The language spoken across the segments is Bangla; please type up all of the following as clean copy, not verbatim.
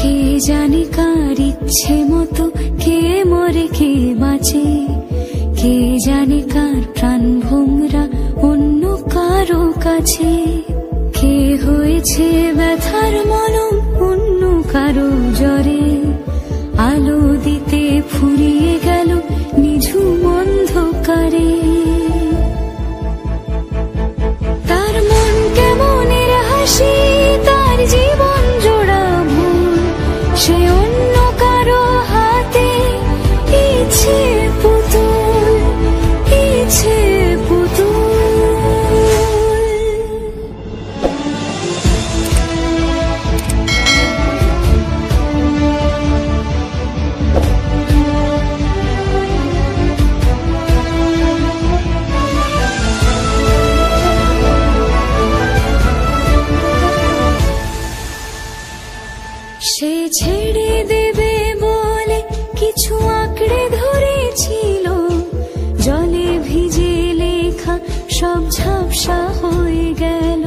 কে জানে কার ইচ্ছে মতো কে মরে কে বাঁচে, কে জানে কার প্রাণ ভোমরা অন্য কারো কাছে, কে হয়েছে ব্যথার মলম অন্য কারো জ্বরে, আলো দিতে ফুরিয়ে গেল নিঝুম অন্ধকারে। তার মন কেমনের হাসি, তার জীবন জোড়া ভুল, সে অন্য কারো হাতে ইচ্ছে পুতুল, ইচ্ছে পুতুল। সে ছেড়ে দেবে বলে কিছু আঁকড়ে ধরেছিল, জলে ভিজে লেখা সব ঝাপসা হয়ে গেল,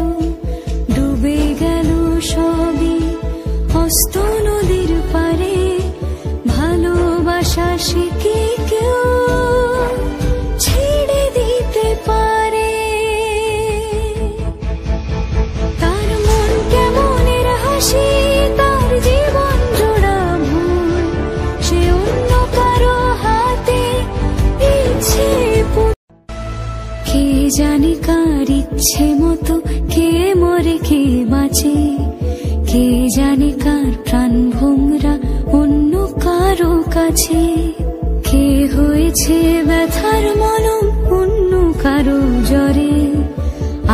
ডুবে গেল সবই হস্ত নদীর পারে। ভালোবাসা সে কি কেউ ছেড়ে দিতে পারে? তার মন কেমনের হাসি, তার জীবন জোড়া ভুল, সে অন্য কারো হাতে ইচ্ছে কে জানে কার ইচ্ছে মতো কে মরে কে বাঁচে, কে জানে কার প্রাণ ভোমরা অন্য কারো কাছে, কে হয়েছে ব্যথার মলম অন্য কারো জ্বরে,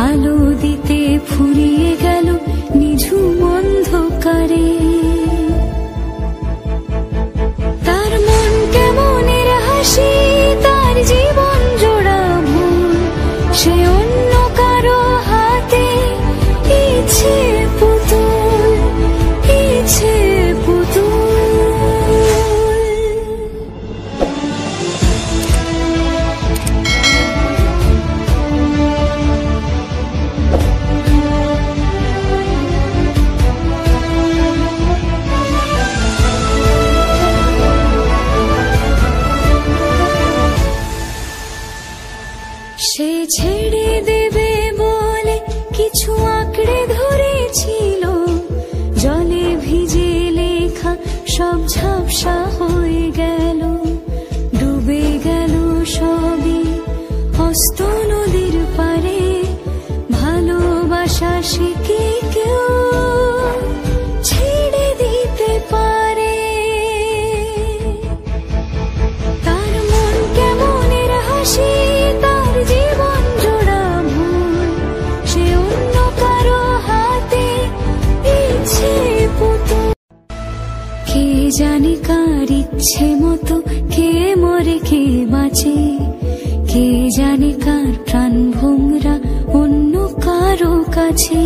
আলো দিতে ফুরিয়ে গেল নিঝুম অন্ধকারে। তার মন কেমনের হাসি, তার জীবন জোড়া ভুল, সে অন্য কারো হাতে ইচ্ছে পুতুল, ইচ্ছে পুতুল। সে ছেড়ে দেবে বলে কিছু আঁকড়ে ধরেছিল, জলে ভিজে লেখা সব ঝাপসা হয়ে গেল, ডুবে গেল সবই হস্ত নদীর পারে। ভালোবাসা সে কি কেউ ছেড়ে দিতে পারে? তার মন কেমনের হাসি, তার জীবন জোড়া ভুল, সে অন্য কারো হাতে ইচ্ছে পুতুল। কে জানে কার ইচ্ছে মতো কে মরে কে বাঁচে, কে জানে কার প্রাণ ভোমরা অন্য কারো কাছে,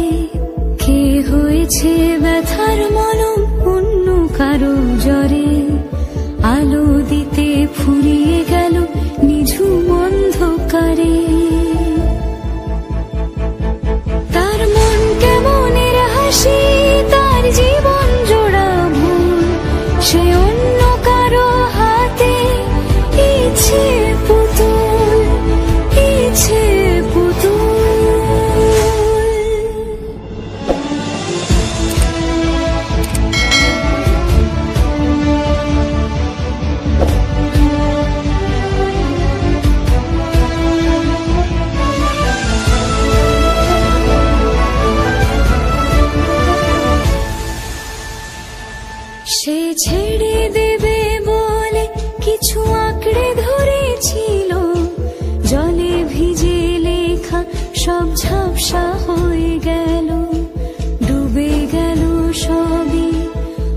কে হয়েছে ব্যথার মলম অন্য কারো জ্বরে, আলো দিতে ফুরিয়ে গেল নিঝুম অন্ধকারে। তার মন কেমনের হাসি, তার জীবন জোড়া ভুল, সে অন্য কারো হাতে ইচ্ছে পুতুল, ইচ্ছে পুতুল। সে ছেড়ে দেবে বলে কিছু আঁকড়ে ধরেছিল, জলে ভিজে লেখা সব ঝাপসা হয়ে গেল, ডুবে গেল সবই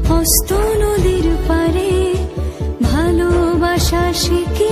হস্ত নদীর পারে। ভালোবাসা সে কি